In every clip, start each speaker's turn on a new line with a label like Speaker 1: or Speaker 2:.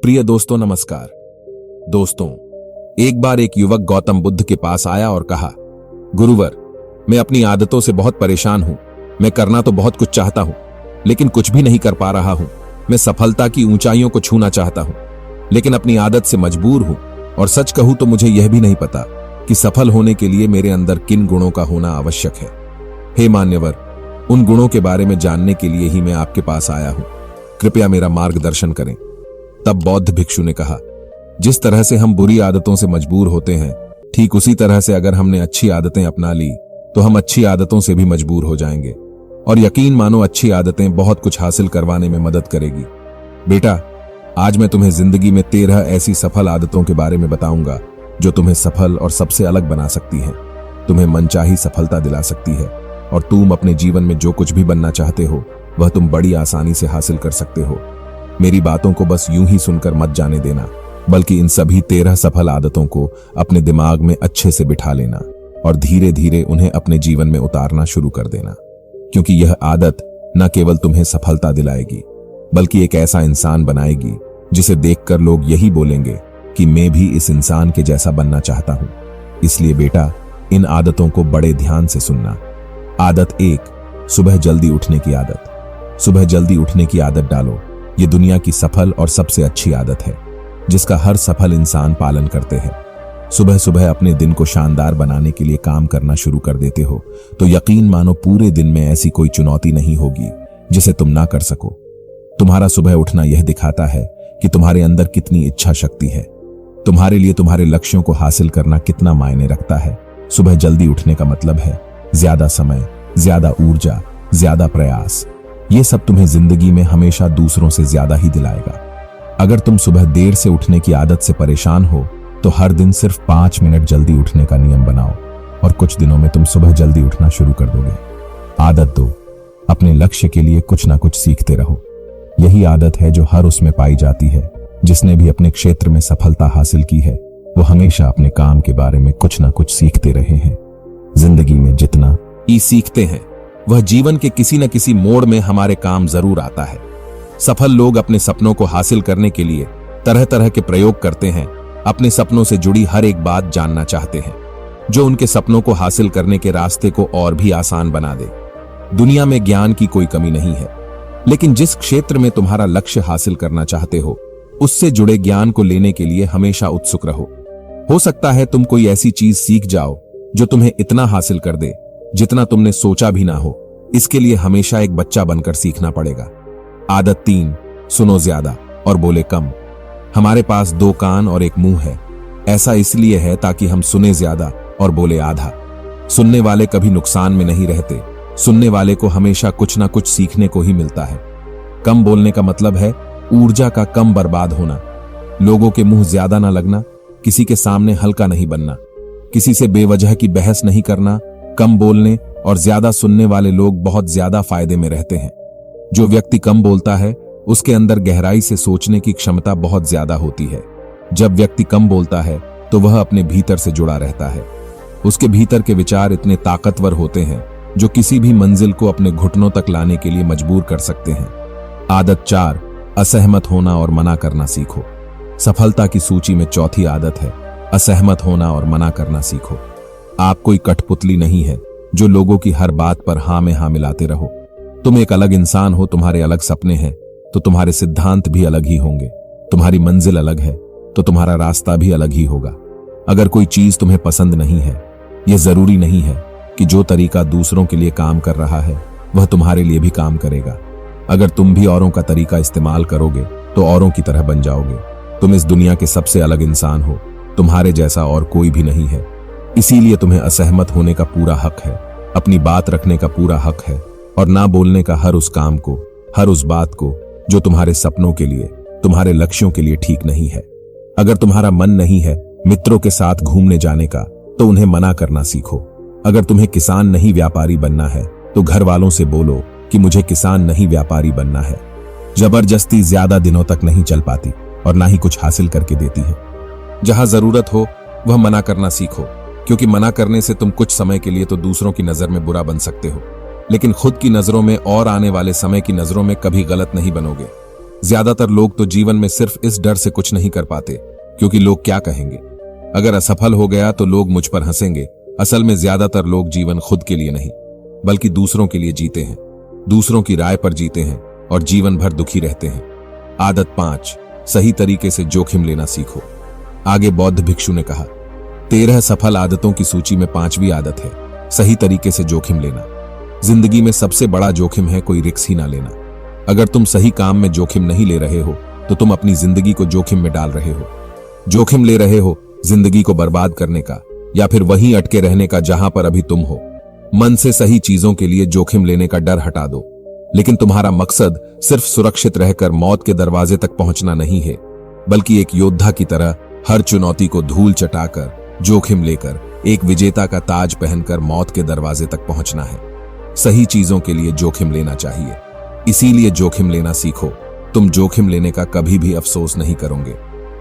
Speaker 1: प्रिय दोस्तों नमस्कार। दोस्तों, एक बार एक युवक गौतम बुद्ध के पास आया और कहा, गुरुवर, मैं अपनी आदतों से बहुत परेशान हूं। मैं करना तो बहुत कुछ चाहता हूं, लेकिन कुछ भी नहीं कर पा रहा हूं। मैं सफलता की ऊंचाइयों को छूना चाहता हूं, लेकिन अपनी आदत से मजबूर हूं। और सच कहूं तो मुझे यह भी नहीं पता कि सफल होने के लिए मेरे अंदर किन गुणों का होना आवश्यक है। हे मान्यवर, उन गुणों के बारे में जानने के लिए ही मैं आपके पास आया हूं। कृपया मेरा मार्गदर्शन करें। तब बौद्ध भिक्षु ने कहा, जिस तरह से हम बुरी आदतों से मजबूर होते हैं, ठीक उसी तरह से अगर हमने अच्छी आदतें अपना ली तो हम अच्छी आदतों से भी मजबूर हो जाएंगे। और यकीन मानो, अच्छी आदतें बहुत कुछ हासिल करवाने में मदद करेगी। बेटा, आज मैं तुम्हें जिंदगी में 13 ऐसी सफल आदतों के बारे में बताऊंगा जो तुम्हें सफल और सबसे अलग बना सकती हैं, तुम्हें मनचाही सफलता दिला सकती है, और तुम अपने जीवन में जो कुछ भी बनना चाहते हो वह तुम बड़ी आसानी से हासिल कर सकते हो। मेरी बातों को बस यूं ही सुनकर मत जाने देना, बल्कि इन सभी 13 सफल आदतों को अपने दिमाग में अच्छे से बिठा लेना और धीरे धीरे उन्हें अपने जीवन में उतारना शुरू कर देना। क्योंकि यह आदत न केवल तुम्हें सफलता दिलाएगी, बल्कि एक ऐसा इंसान बनाएगी जिसे देखकर लोग यही बोलेंगे कि मैं भी इस इंसान के जैसा बनना चाहता हूं। इसलिए बेटा, इन आदतों को बड़े ध्यान से सुनना। आदत 1, सुबह जल्दी उठने की आदत। सुबह जल्दी उठने की आदत डालो। ये दुनिया की सफल और सबसे अच्छी आदत है, जिसका हर सफल इंसान पालन करते हैं। सुबह सुबह अपने दिन को शानदार बनाने के लिए काम करना शुरू कर देते हो तो यकीन मानो, पूरे दिन में ऐसी कोई चुनौती नहीं होगी जिसे तुम ना कर सको। तुम्हारा सुबह उठना यह दिखाता है कि तुम्हारे अंदर कितनी इच्छा शक्ति है, तुम्हारे लिए तुम्हारे लक्ष्यों को हासिल करना कितना मायने रखता है। सुबह जल्दी उठने का मतलब है ज्यादा समय, ज्यादा ऊर्जा, ज्यादा प्रयास। ये सब तुम्हें जिंदगी में हमेशा दूसरों से ज्यादा ही दिलाएगा। अगर तुम सुबह देर से उठने की आदत से परेशान हो तो हर दिन सिर्फ 5 मिनट जल्दी उठने का नियम बनाओ और कुछ दिनों में तुम सुबह जल्दी उठना शुरू कर दोगे। आदत 2, अपने लक्ष्य के लिए कुछ ना कुछ सीखते रहो। यही आदत है जो हर उसमें पाई जाती है जिसने भी अपने क्षेत्र में सफलता हासिल की है। वो हमेशा अपने काम के बारे में कुछ ना कुछ सीखते रहे हैं। जिंदगी में जितना ही सीखते हैं, वह जीवन के किसी न किसी मोड़ में हमारे काम जरूर आता है। सफल लोग अपने सपनों को हासिल करने के लिए तरह तरह के प्रयोग करते हैं। अपने सपनों से जुड़ी हर एक बात जानना चाहते हैं जो उनके सपनों को हासिल करने के रास्ते को और भी आसान बना दे। दुनिया में ज्ञान की कोई कमी नहीं है, लेकिन जिस क्षेत्र में तुम्हारा लक्ष्य हासिल करना चाहते हो, उससे जुड़े ज्ञान को लेने के लिए हमेशा उत्सुक रहो। हो सकता है तुम कोई ऐसी चीज सीख जाओ जो तुम्हें इतना हासिल कर दे जितना तुमने सोचा भी ना हो। इसके लिए हमेशा एक बच्चा बनकर सीखना पड़ेगा। आदत 3, सुनो ज्यादा और बोले कम। हमारे पास 2 कान और एक मुंह है। ऐसा इसलिए है ताकि हम सुने ज्यादा और बोले आधा। सुनने वाले कभी नुकसान में नहीं रहते। सुनने वाले को हमेशा कुछ ना कुछ सीखने को ही मिलता है। कम बोलने का मतलब है ऊर्जा का कम बर्बाद होना, लोगों के मुंह ज्यादा ना लगना, किसी के सामने हल्का नहीं बनना, किसी से बेवजह की बहस नहीं करना। कम बोलने और ज्यादा सुनने वाले लोग बहुत ज्यादा फायदे में रहते हैं। जो व्यक्ति कम बोलता है उसके अंदर गहराई से सोचने की क्षमता बहुत ज्यादा होती है। जब व्यक्ति कम बोलता है तो वह अपने भीतर से जुड़ा रहता है। उसके भीतर के विचार इतने ताकतवर होते हैं जो किसी भी मंजिल को अपने घुटनों तक लाने के लिए मजबूर कर सकते हैं। आदत 4, असहमत होना और मना करना सीखो। सफलता की सूची में चौथी आदत है असहमत होना और मना करना सीखो। आप कोई कठपुतली नहीं है जो लोगों की हर बात पर हाँ में हाँ मिलाते रहो। तुम एक अलग इंसान हो, तुम्हारे अलग सपने हैं तो तुम्हारे सिद्धांत भी अलग ही होंगे। तुम्हारी मंजिल अलग है तो तुम्हारा रास्ता भी अलग ही होगा। अगर कोई चीज तुम्हें पसंद नहीं है, यह जरूरी नहीं है कि जो तरीका दूसरों के लिए काम कर रहा है वह तुम्हारे लिए भी काम करेगा। अगर तुम भी औरों का तरीका इस्तेमाल करोगे तो औरों की तरह बन जाओगे। तुम इस दुनिया के सबसे अलग इंसान हो, तुम्हारे जैसा और कोई भी नहीं है। इसीलिए तुम्हें असहमत होने का पूरा हक है, अपनी बात रखने का पूरा हक है और ना बोलने का हर उस काम को, हर उस बात को जो तुम्हारे सपनों के लिए, तुम्हारे लक्ष्यों के लिए ठीक नहीं है। अगर तुम्हारा मन नहीं है मित्रों के साथ घूमने जाने का तो उन्हें मना करना सीखो। अगर तुम्हें किसान नहीं व्यापारी बनना है तो घर वालों से बोलो कि मुझे किसान नहीं व्यापारी बनना है। जबरदस्ती ज्यादा दिनों तक नहीं चल पाती और ना ही कुछ हासिल करके देती है। जहां जरूरत हो वह मना करना सीखो, क्योंकि मना करने से तुम कुछ समय के लिए तो दूसरों की नजर में बुरा बन सकते हो, लेकिन खुद की नजरों में और आने वाले समय की नजरों में कभी गलत नहीं बनोगे। ज्यादातर लोग तो जीवन में सिर्फ इस डर से कुछ नहीं कर पाते क्योंकि लोग क्या कहेंगे। अगर असफल हो गया तो लोग मुझ पर हंसेंगे। असल में ज्यादातर लोग जीवन खुद के लिए नहीं बल्कि दूसरों के लिए जीते हैं, दूसरों की राय पर जीते हैं और जीवन भर दुखी रहते हैं। आदत 5, सही तरीके से जोखिम लेना सीखो। आगे बौद्ध भिक्षु ने कहा, 13 सफल आदतों की सूची में 5वीं आदत है सही तरीके से जोखिम लेना। जिंदगी में सबसे बड़ा जोखिम है कोई रिस्क ही ना लेना। अगर तुम सही काम में जोखिम नहीं ले रहे हो तो तुम अपनी जिंदगी को जोखिम में डाल रहे हो। जोखिम ले रहे हो जिंदगी को बर्बाद करने का या फिर वहीं अटके रहने का जहां पर अभी तुम हो। मन से सही चीजों के लिए जोखिम लेने का डर हटा दो। लेकिन तुम्हारा मकसद सिर्फ सुरक्षित रहकर मौत के दरवाजे तक पहुंचना नहीं है, बल्कि एक योद्धा की तरह हर चुनौती को धूल चटाकर, जोखिम लेकर, एक विजेता का ताज पहनकर मौत के दरवाजे तक पहुंचना है। सही चीजों के लिए जोखिम लेना चाहिए, इसीलिए जोखिम लेना सीखो। तुम जोखिम लेने का कभी भी अफसोस नहीं करोगे,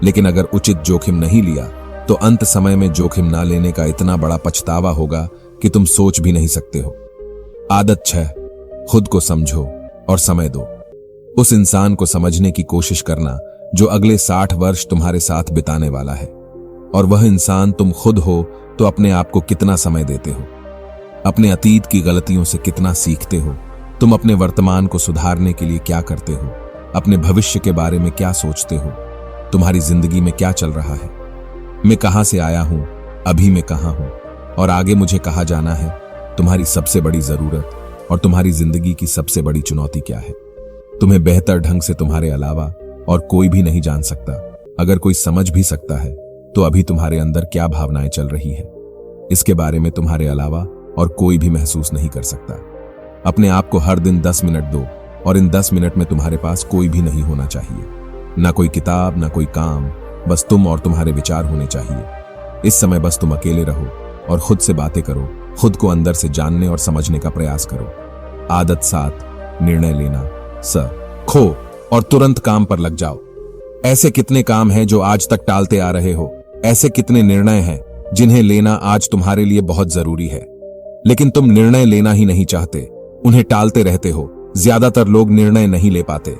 Speaker 1: लेकिन अगर उचित जोखिम नहीं लिया तो अंत समय में जोखिम ना लेने का इतना बड़ा पछतावा होगा कि तुम सोच भी नहीं सकते हो। आदत 6, खुद को समझो और समय दो। उस इंसान को समझने की कोशिश करना जो अगले 60 वर्ष तुम्हारे साथ बिताने वाला है, और वह इंसान तुम खुद हो। तो अपने आप को कितना समय देते हो, अपने अतीत की गलतियों से कितना सीखते हो, तुम अपने वर्तमान को सुधारने के लिए क्या करते हो, अपने भविष्य के बारे में क्या सोचते हो, तुम्हारी जिंदगी में क्या चल रहा है, मैं कहां से आया हूं, अभी मैं कहां हूं और आगे मुझे कहां जाना है। तुम्हारी सबसे बड़ी जरूरत और तुम्हारी जिंदगी की सबसे बड़ी चुनौती क्या है, तुम्हें बेहतर ढंग से तुम्हारे अलावा और कोई भी नहीं जान सकता। अगर कोई समझ भी सकता है तो अभी तुम्हारे अंदर क्या भावनाएं चल रही है, इसके बारे में तुम्हारे अलावा और कोई भी महसूस नहीं कर सकता। अपने आप को हर दिन 10 मिनट दो और इन 10 मिनट में तुम्हारे पास कोई भी नहीं होना चाहिए, ना कोई किताब, ना कोई काम, बस तुम और तुम्हारे विचार होने चाहिए। इस समय बस तुम अकेले रहो और खुद से बातें करो, खुद को अंदर से जानने और समझने का प्रयास करो। आदत 7, निर्णय लेना। खो और तुरंत काम पर लग जाओ। ऐसे कितने काम हैं जो आज तक टालते आ रहे हो, ऐसे कितने निर्णय हैं जिन्हें लेना आज तुम्हारे लिए बहुत जरूरी है, लेकिन तुम निर्णय लेना ही नहीं चाहते, उन्हें टालते रहते हो। ज्यादातर लोग निर्णय नहीं ले पाते।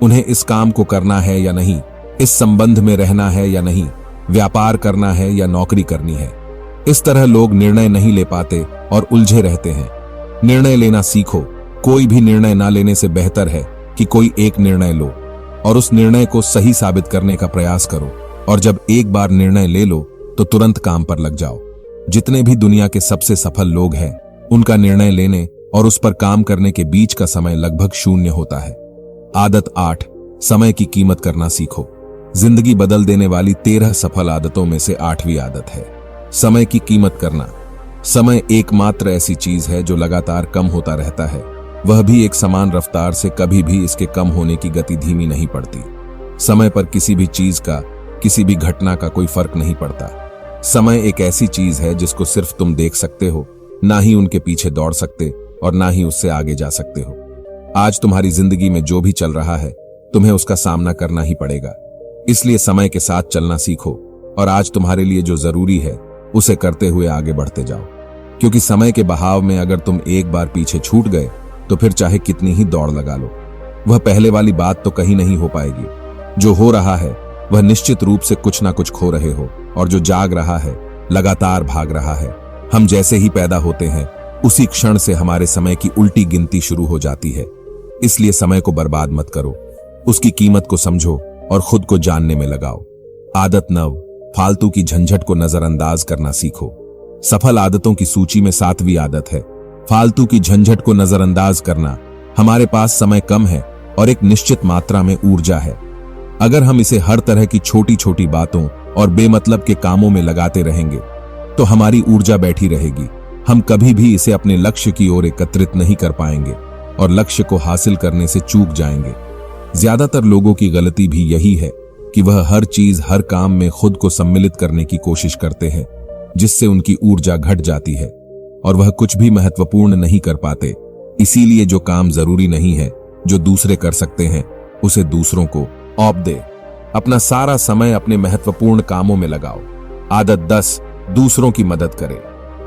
Speaker 1: उन्हें इस काम को करना है या नहीं, इस संबंध में रहना है या नहीं, व्यापार करना है या नौकरी करनी है। इस तरह लोग निर्णय नहीं ले पाते और उलझे रहते हैं। निर्णय लेना सीखो। कोई भी निर्णय ना लेने से बेहतर है कि कोई एक निर्णय लो और उस निर्णय को सही साबित करने का प्रयास करो। और जब एक बार निर्णय ले लो तो तुरंत काम पर लग जाओ। जितने भी दुनिया के सबसे सफल लोग हैं, उनका निर्णय लेने और उस पर काम करने के बीच का समय लगभग 0 होता है। आदत 8, समय की कीमत करना सीखो। जिंदगी बदल देने वाली 13 सफल आदतों में से 8वीं आदत है समय की कीमत करना। समय एकमात्र ऐसी चीज है जो लगातार कम होता रहता है, वह भी एक समान रफ्तार से। कभी भी इसके कम होने की गति धीमी नहीं पड़ती। समय पर किसी भी चीज का, किसी भी घटना का कोई फर्क नहीं पड़ता। समय एक ऐसी चीज है जिसको सिर्फ तुम देख सकते हो, ना ही उनके पीछे दौड़ सकते और ना ही उससे आगे जा सकते हो। आज तुम्हारी जिंदगी में जो भी चल रहा है, तुम्हें उसका सामना करना ही पड़ेगा। इसलिए समय के साथ चलना सीखो और आज तुम्हारे लिए जो जरूरी है उसे करते हुए आगे बढ़ते जाओ। क्योंकि समय के बहाव में अगर तुम एक बार पीछे छूट गए तो फिर चाहे कितनी ही दौड़ लगा लो, वह पहले वाली बात तो कहीं नहीं हो पाएगी। जो हो रहा है वह निश्चित रूप से कुछ ना कुछ खो रहे हो, और जो जाग रहा है लगातार भाग रहा है। हम जैसे ही पैदा होते हैं उसी क्षण से हमारे समय की उल्टी गिनती शुरू हो जाती है। इसलिए समय को बर्बाद मत करो, उसकी कीमत को समझो और खुद को जानने में लगाओ। आदत 9, फालतू की झंझट को नजरअंदाज करना सीखो। सफल आदतों की सूची में 7वीं आदत है फालतू की झंझट को नजरअंदाज करना। हमारे पास समय कम है और एक निश्चित मात्रा में ऊर्जा है। अगर हम इसे हर तरह की छोटी छोटी बातों और बेमतलब के कामों में लगाते रहेंगे तो हमारी ऊर्जा बैठी रहेगी। हम कभी भी इसे अपने लक्ष्य की ओर एकत्रित नहीं कर पाएंगे और लक्ष्य को हासिल करने से चूक जाएंगे। ज्यादातर लोगों की गलती भी यही है कि वह हर चीज, हर काम में खुद को सम्मिलित करने की कोशिश करते हैं, जिससे उनकी ऊर्जा घट जाती है और वह कुछ भी महत्वपूर्ण नहीं कर पाते। इसीलिए जो काम जरूरी नहीं है, जो दूसरे कर सकते हैं, उसे दूसरों को सौंप दे। अपना सारा समय अपने महत्वपूर्ण कामों में लगाओ। आदत 10, दूसरों की मदद करे।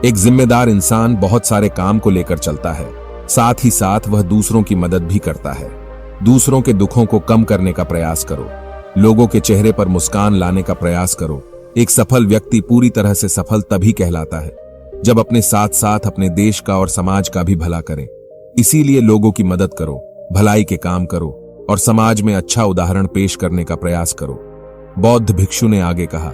Speaker 1: एक जिम्मेदार इंसान बहुत सारे काम को लेकर चलता है, साथ ही साथ वह दूसरों की मदद भी करता है। दूसरों के दुखों को कम करने का प्रयास करो, लोगों के चेहरे पर मुस्कान लाने का प्रयास करो। एक सफल व्यक्ति पूरी तरह से सफल तभी कहलाता है जब अपने साथ साथ अपने देश का और समाज का भी भला करे। इसीलिए लोगों की मदद करो, भलाई के काम करो और समाज में अच्छा उदाहरण पेश करने का प्रयास करो। बौद्ध भिक्षु ने आगे कहा,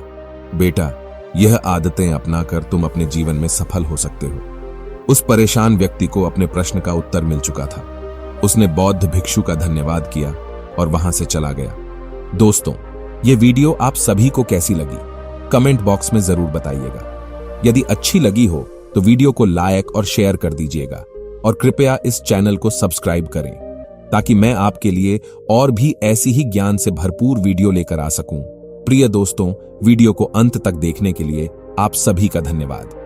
Speaker 1: बेटा, यह आदतें अपनाकर तुम अपने जीवन में सफल हो सकते हो। उस परेशान व्यक्ति को अपने प्रश्न का उत्तर मिल चुका था। उसने बौद्ध भिक्षु का धन्यवाद किया और वहां से चला गया। दोस्तों, ये वीडियो आप सभी को कैसी लगी कमेंट बॉक्स में जरूर बताइएगा। यदि अच्छी लगी हो तो वीडियो को लाइक और शेयर कर दीजिएगा और कृपया इस चैनल को सब्सक्राइब करें ताकि मैं आपके लिए और भी ऐसी ही ज्ञान से भरपूर वीडियो लेकर आ सकूं। प्रिय दोस्तों, वीडियो को अंत तक देखने के लिए आप सभी का धन्यवाद।